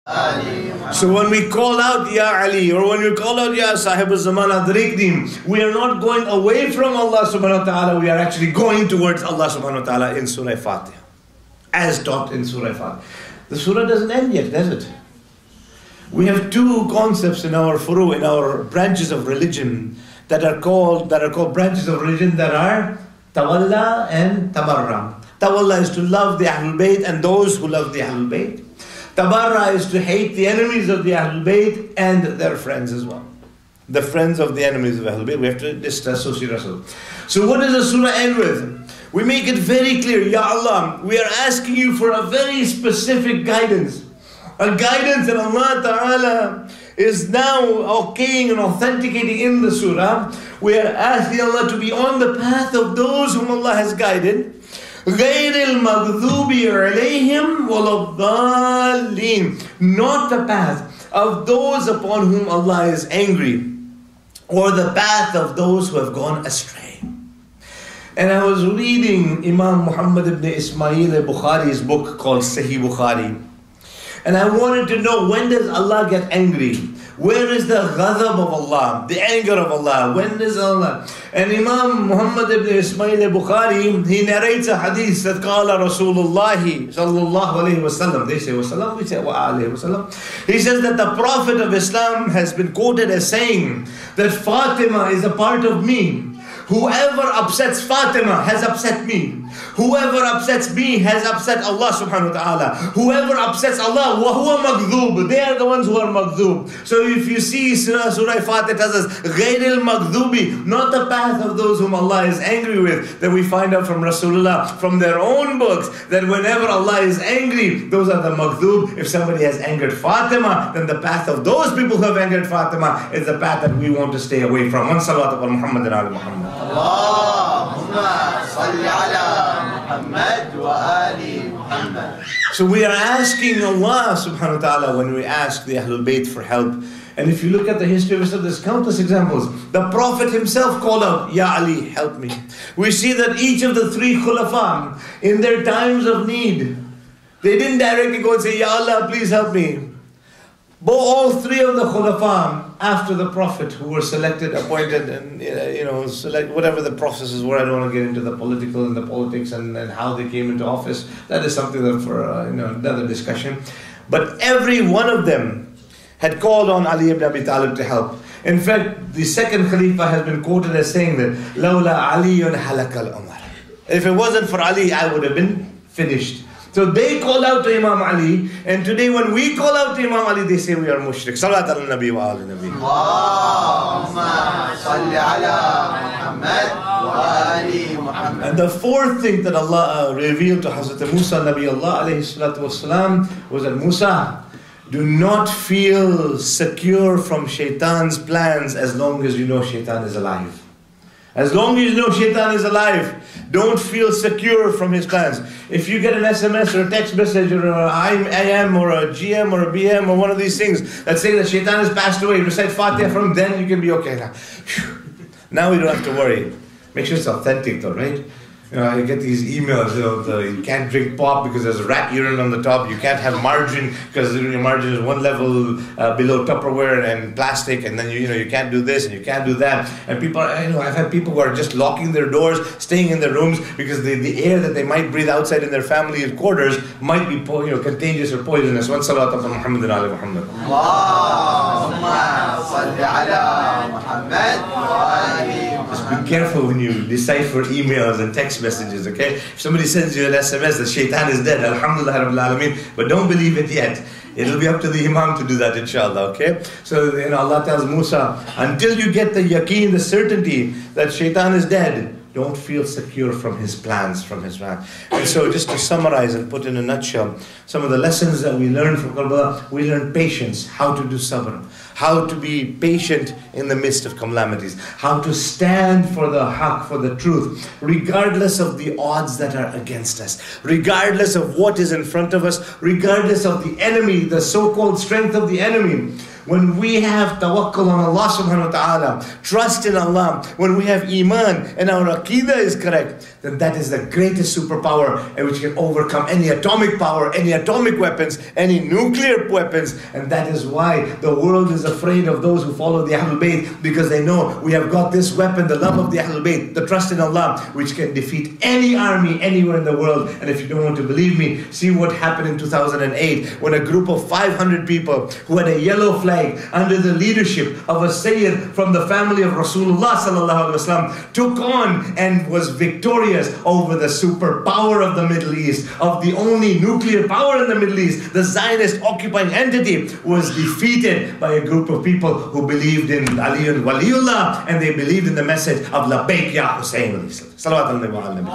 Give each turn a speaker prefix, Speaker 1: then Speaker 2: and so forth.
Speaker 1: So when we call out Ya Ali, or when we call out Ya Sahib al-Zaman Adrikni, we are not going away from Allah subhanahu wa ta'ala, we are actually going towards Allah subhanahu wa ta'ala in Surah Fatiha, as taught in Surah Fatiha. The surah doesn't end yet, does it? We have two concepts in our furu, in our branches of religion, that are called branches of religion, that are Tawalla and Tabarra. Tawalla is to love the Ahlul Bayt and those who love the Ahlul Bayt. Tabarra is to hate the enemies of the Ahlul Bayt and their friends as well. The friends of the enemies of Ahlul Bayt. We have to disassociate ourselves. So what does the surah end with? We make it very clear, Ya Allah, we are asking you for a very specific guidance. A guidance that Allah Ta'ala is now okaying and authenticating in the surah. We are asking Allah to be on the path of those whom Allah has guided. غَيْرِ الْمَغْضُوبِ عَلَيْهِمْ وَلَا الضَّالِّينَ. Not the path of those upon whom Allah is angry, or the path of those who have gone astray. And I was reading Imam Muhammad ibn Ismail al-Bukhari's book called Sahih Bukhari. And I wanted to know, when does Allah get angry? Where is the ghadab of Allah, the anger of Allah? When is Allah? And Imam Muhammad ibn Ismail al-Bukhari, he narrates a hadith that qala Rasulullah sallallahu alayhi wa sallam. They say wa sallam, we say wa alayhi wa sallam. He says that the Prophet of Islam has been quoted as saying that Fatima is a part of me. Whoever upsets Fatima has upset me. Whoever upsets me has upset Allah subhanahu wa ta'ala. Whoever upsets Allah, وَهُوَ مَغْذُوب. They are the ones who are maghdoob. So if you see Surah Fatiha tells us, غَيْرِ الْمَغْذُوبِ, not the path of those whom Allah is angry with, then we find out from Rasulullah, from their own books, that whenever Allah is angry, those are the maghdoob. If somebody has angered Fatima, then the path of those people who have angered Fatima is the path that we want to stay away from. One salawat upon Muhammad and Ali Muhammad. So we are asking Allah subhanahu wa ta'ala when we ask the Ahlul Bayt for help. And if you look at the history of Islam, there's countless examples. The Prophet himself called out, Ya Ali, help me. We see that each of the three khulafa, in their times of need, they didn't directly go and say, Ya Allah, please help me. But all three of the khulafa, after the Prophet, who were selected, appointed, and select whatever the processes were. I don't want to get into the political and the politics and how they came into office. That is something that for another discussion. But every one of them had called on Ali ibn Abi Talib to help. In fact, the second Khalifa has been quoted as saying that Lawla Aliyun halakal Umar. If it wasn't for Ali, I would have been finished. So they called out to Imam Ali, and today when we call out to Imam Ali, they say we are mushrik. Salat ala nabi wa ala nabi. Allahumma salli ala Muhammad wa ali Muhammad. And the fourth thing that Allah revealed to Hazrat Musa Nabi Allah alayhi salatu wasalam was that Musa, do not feel secure from Shaitan's plans as long as you know Shaitan is alive. As long as you know Shaitan is alive, don't feel secure from his plans. If you get an SMS or a text message or an IM or a GM or a BM or one of these things that say that Shaitan has passed away, recite Fatiha from then, you can be okay now. Now we don't have to worry. Make sure it's authentic though, right? I get these emails, you can't drink pop because there's rat urine on the top. You can't have margarine because your margarine is one level below Tupperware and plastic. And then you can't do this and you can't do that. And people are, I've had people who are just locking their doors, staying in their rooms because the air that they might breathe outside in their family quarters might be contagious or poisonous. One salawat upon Muhammad and Ali Muhammad. Allahumma salli ala Muhammad wa ali. Just be careful when you decipher emails and text messages, okay? If somebody sends you an SMS that Shaitan is dead, Alhamdulillah Rabbil Alameen, but don't believe it yet. It'll be up to the Imam to do that, inshallah, okay? So, Allah tells Musa, until you get the yaqeen, the certainty that Shaitan is dead, don't feel secure from his plans, from his plan. And so just to summarize and put in a nutshell, some of the lessons that we learned from Karbala, we learned patience, how to do sabr, how to be patient in the midst of calamities, how to stand for the haqq, for the truth, regardless of the odds that are against us, regardless of what is in front of us, regardless of the enemy, the so-called strength of the enemy. When we have tawakkul on Allah subhanahu wa ta'ala, trust in Allah, when we have iman and our aqidah is correct, then that is the greatest superpower which can overcome any atomic power, any atomic weapons, any nuclear weapons. And that is why the world is afraid of those who follow the Ahlul Bayt, because they know we have got this weapon, the love of the Ahlul Bayt, the trust in Allah, which can defeat any army anywhere in the world. And if you don't want to believe me, see what happened in 2008 when a group of 500 people who had a yellow flag under the leadership of a Sayyid from the family of Rasulullah sallallahu alaihi wasallam took on and was victorious over the superpower of the Middle East, of the only nuclear power in the Middle East. The Zionist occupying entity was defeated by a group of people who believed in Ali and Waliullah, and they believed in the message of Labbaik Ya Hussein. Salawat al-Nabi wa al-Nabi.